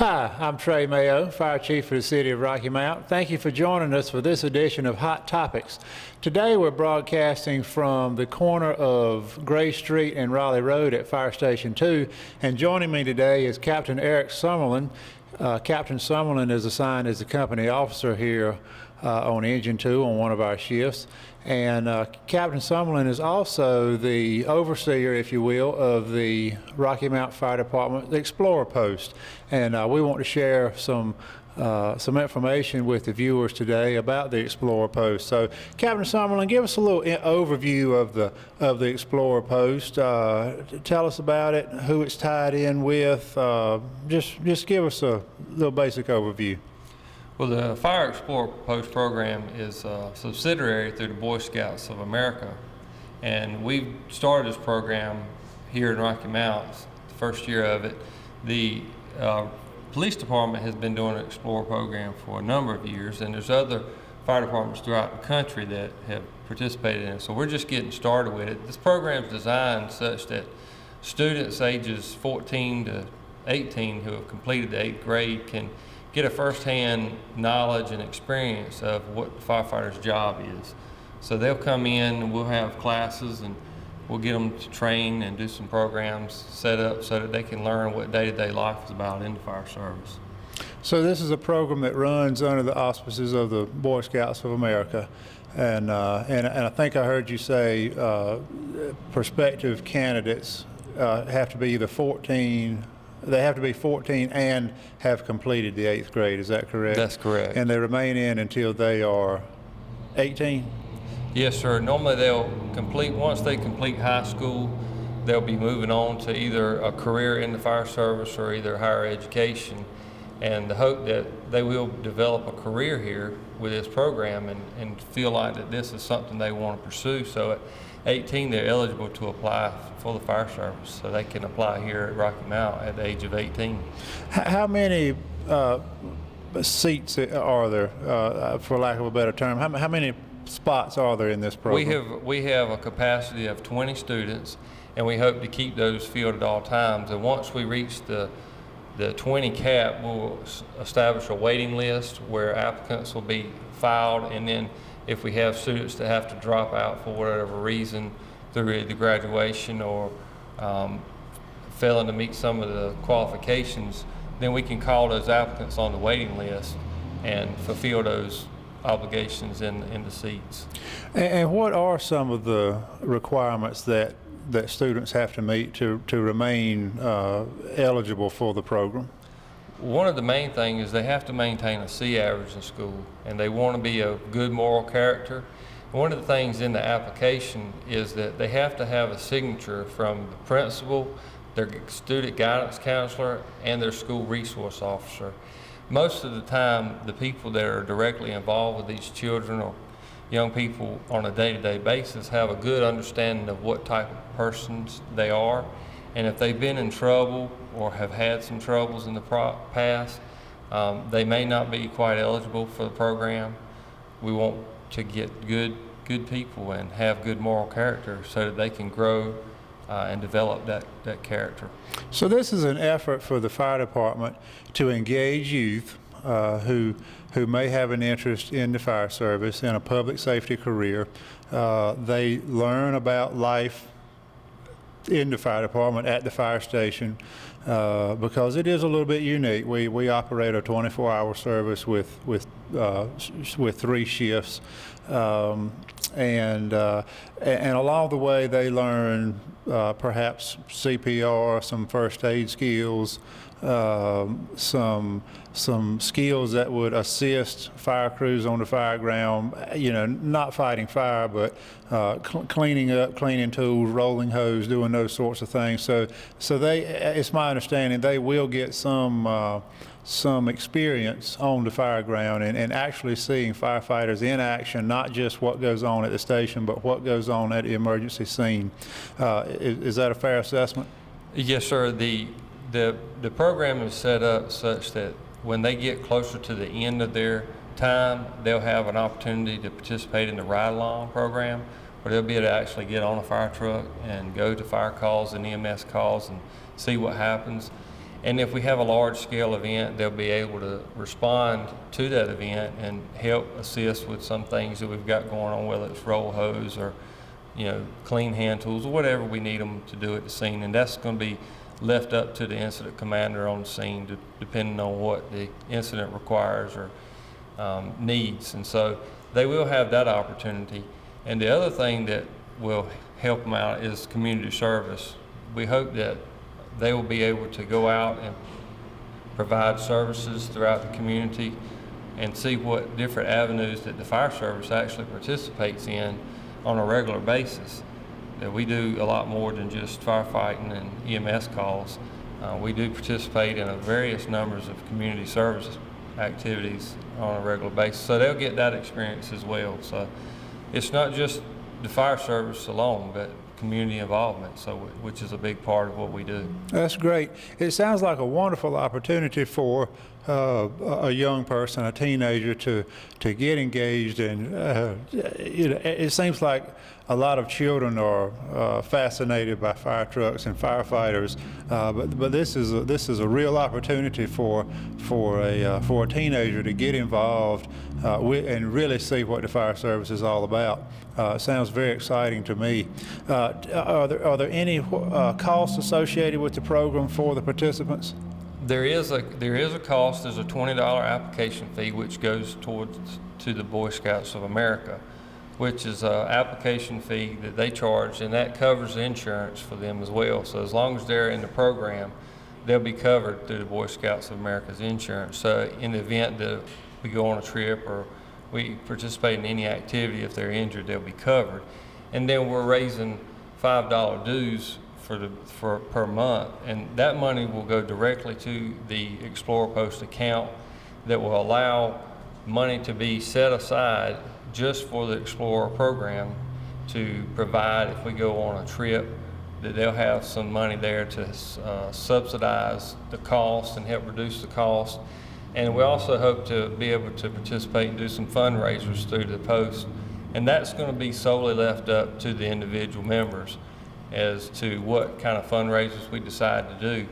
Hi, I'm Trey Mayo, Fire Chief for the City of Rocky Mount. Thank you for joining us for this edition of Hot Topics. Today we're broadcasting from the corner of Gray Street and Raleigh Road at Fire Station 2, and joining me today is Captain Eric Summerlin. Captain Summerlin is assigned as the company officer here on Engine 2 on one of our shifts. And Captain Summerlin is also the overseer, if you will, of the Rocky Mount Fire Department, the Explorer Post. And we want to share some information with the viewers today about the Explorer Post. So, Captain Summerlin, give us a little overview of the Explorer Post. Tell us about it, who it's tied in with. Just give us a little basic overview. Well, the Fire Explorer Post program is a subsidiary through the Boy Scouts of America, and we've started this program here in Rocky Mount, the first year of it. The police department has been doing an Explorer program for a number of years, and there's other fire departments throughout the country that have participated in it, so we're just getting started with it. This program is designed such that students ages 14 to 18 who have completed the 8th grade can get a first-hand knowledge and experience of what the firefighter's job is. So they'll come in and we'll have classes and we'll get them to train and do some programs set up so that they can learn what day-to-day life is about in the fire service. So this is a program that runs under the auspices of the Boy Scouts of America. And I think I heard you say prospective candidates have to be either 14, they have to be 14 and have completed the 8th grade, is that correct? That's correct. And they remain in until they are 18? Yes, sir. Normally they'll complete, once they complete high school, they'll be moving on to either a career in the fire service or either higher education. And the hope that they will develop a career here with this program and feel like that this is something they want to pursue. So at 18, they're eligible to apply for the fire service. So they can apply here at Rocky Mount at the age of 18. How many seats are there, for lack of a better term? How many spots are there in this program? We have a capacity of 20 students, and we hope to keep those filled at all times. And once we reach the 20 cap, we'll establish a waiting list where applicants will be filed, and then if we have students that have to drop out for whatever reason through the graduation or failing to meet some of the qualifications, then we can call those applicants on the waiting list and fulfill those obligations in the seats. And what are some of the requirements that students have to meet to remain eligible for the program? One of the main things is they have to maintain a C average in school, and they want to be a good moral character. One of the things in the application is that they have to have a signature from the principal, their student guidance counselor, and their school resource officer. Most of the time, the people that are directly involved with these children or young people on a day-to-day basis have a good understanding of what type of persons they are, and if they've been in trouble or have had some troubles in the past, they may not be quite eligible for the program. We want to get good people and have good moral character so that they can grow and develop that character. So this is an effort for the fire department to engage youth who may have an interest in the fire service in a public safety career. They learn about life in the fire department at the fire station because it is a little bit unique. We operate a 24-hour service with 3 shifts, and along the way they learn perhaps CPR, some first aid skills, some skills that would assist fire crews on the fire ground, not fighting fire, but cleaning up, cleaning tools, rolling hose, doing those sorts of things. So it's my understanding they will get some experience on the fire ground and actually seeing firefighters in action, not just what goes on at the station, but what goes on at the emergency scene. Is that a fair assessment? Yes, sir. The program is set up such that when they get closer to the end of their time, they'll have an opportunity to participate in the ride-along program, where they'll be able to actually get on a fire truck and go to fire calls and EMS calls and see what happens. And if we have a large-scale event, they'll be able to respond to that event and help assist with some things that we've got going on, whether it's roll hose or, clean hand tools or whatever we need them to do at the scene. And that's going to be left up to the incident commander on the scene, depending on what the incident requires or needs. And so they will have that opportunity. And the other thing that will help them out is community service. We hope that they will be able to go out and provide services throughout the community and see what different avenues that the fire service actually participates in on a regular basis. That we do a lot more than just firefighting and EMS calls. We do participate in various numbers of community service activities on a regular basis, so they'll get that experience as well. So it's not just the fire service alone, but community involvement, which is a big part of what we do. That's great. It sounds like a wonderful opportunity for a young person, a teenager, to get engaged. And it seems like a lot of children are fascinated by fire trucks and firefighters, but this is a real opportunity for a teenager to get involved and really see what the fire service is all about. It sounds very exciting to me. Are there any costs associated with the program for the participants? There is a cost. There's a $20 application fee which goes to the Boy Scouts of America, which is an application fee that they charge, and that covers insurance for them as well. So as long as they're in the program, they'll be covered through the Boy Scouts of America's insurance. So in the event that we go on a trip or we participate in any activity, if they're injured, they'll be covered. And then we're raising $5 dues per month, and that money will go directly to the Explorer Post account that will allow money to be set aside just for the Explorer program to provide, if we go on a trip, that they'll have some money there to subsidize the cost and help reduce the cost. And we also hope to be able to participate and do some fundraisers through the Post. And that's going to be solely left up to the individual members as to what kind of fundraisers we decide to do.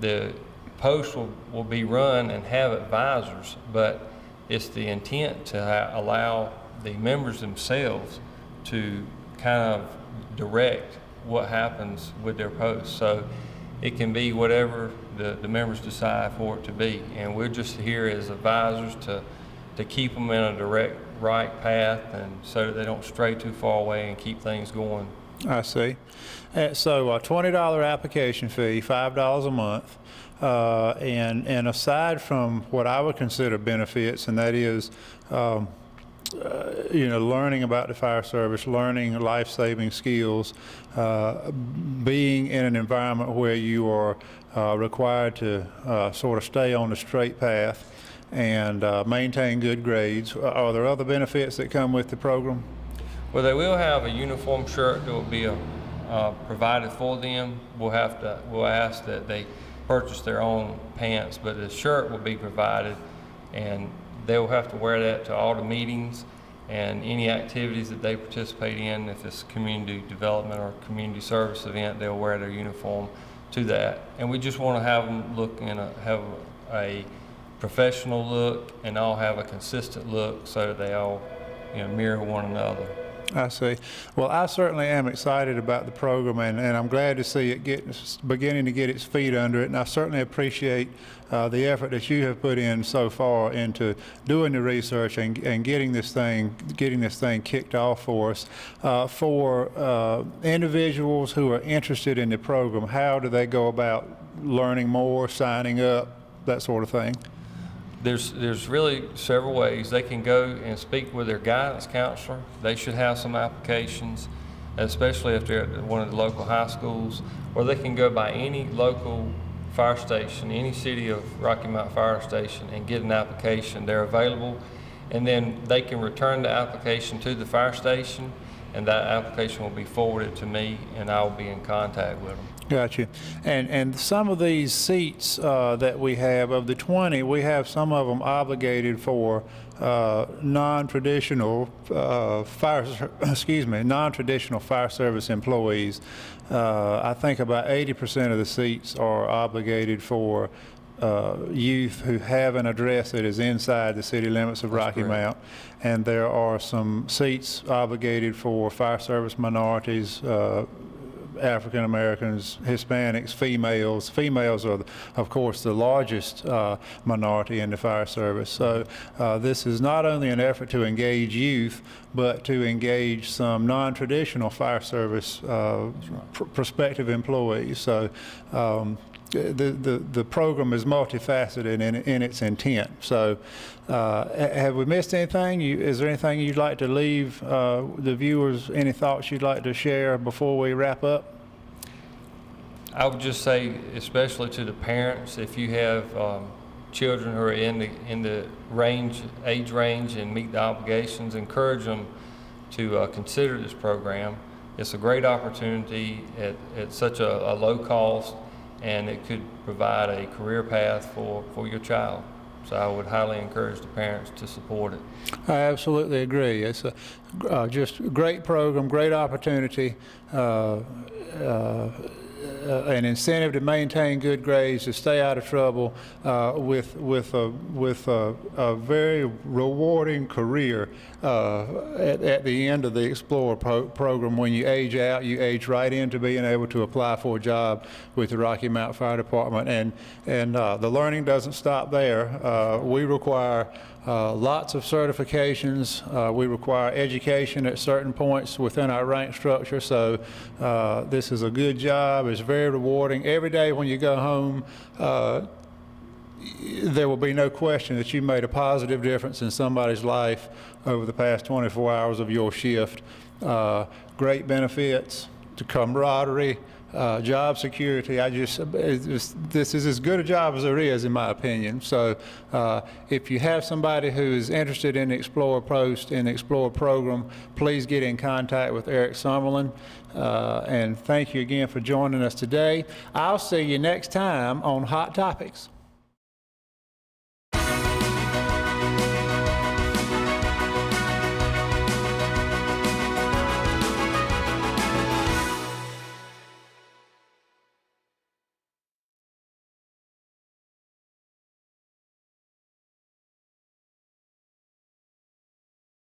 The Post will be run and have advisors, but it's the intent to allow the members themselves to kind of direct what happens with their posts. So it can be whatever the members decide for it to be. And we're just here as advisors to keep them in a direct right path, and so that they don't stray too far away and keep things going. I see. So a $20 application fee, $5 a month, and aside from what I would consider benefits, and that is, learning about the fire service, learning life-saving skills, being in an environment where you are required to sort of stay on the straight path and maintain good grades. Are there other benefits that come with the program? Well, they will have a uniform shirt that will be provided for them. We'll ask that they purchase their own pants, but the shirt will be provided, and they will have to wear that to all the meetings and any activities that they participate in. If it's a community development or community service event, they'll wear their uniform to that. And we just want to have them have a professional look and all have a consistent look so that they all mirror one another. I see. Well, I certainly am excited about the program, and I'm glad to see it beginning to get its feet under it. And I certainly appreciate the effort that you have put in so far into doing the research and getting this thing kicked off for us. For individuals who are interested in the program, how do they go about learning more, signing up, that sort of thing? There's really several ways. They can go and speak with their guidance counselor. They should have some applications, especially if they're at one of the local high schools, or they can go by any local fire station, any City of Rocky Mount fire station, and get an application. They're available, and then they can return the application to the fire station, and that application will be forwarded to me, and I will be in contact with them. Got you. And some of these seats that we have, of the 20, we have some of them obligated for non-traditional non-traditional fire service employees. I think about 80% of the seats are obligated for youth who have an address that is inside the city limits of Rocky Mount, and there are some seats obligated for fire service minorities, African Americans, Hispanics, females. Females are, of course, the largest minority in the fire service. So this is not only an effort to engage youth, but to engage some non-traditional fire service prospective employees. So the program is multifaceted in its intent. So have we missed anything? Is there anything you'd like to leave the viewers, any thoughts you'd like to share before we wrap up? I would just say, especially to the parents, if you have children who are in the age range and meet the obligations, encourage them to consider this program. It's a great opportunity at such a low cost, and it could provide a career path for your child. So I would highly encourage the parents to support it. I absolutely agree. It's just a great program, great opportunity, an incentive to maintain good grades, to stay out of trouble, with a very rewarding career at the end of the Explorer program. When you age out, you age right into being able to apply for a job with the Rocky Mount Fire Department, and the learning doesn't stop there. We require lots of certifications. We require education at certain points within our rank structure. So this is a good job. It's very rewarding. Every day when you go home, there will be no question that you made a positive difference in somebody's life over the past 24 hours of your shift. Great benefits, to camaraderie, job security. This is as good a job as there is, in my opinion. So if you have somebody who is interested in the Explorer Post, in the Explorer program, please get in contact with Eric Summerlin. And thank you again for joining us today. I'll see you next time on Hot Topics.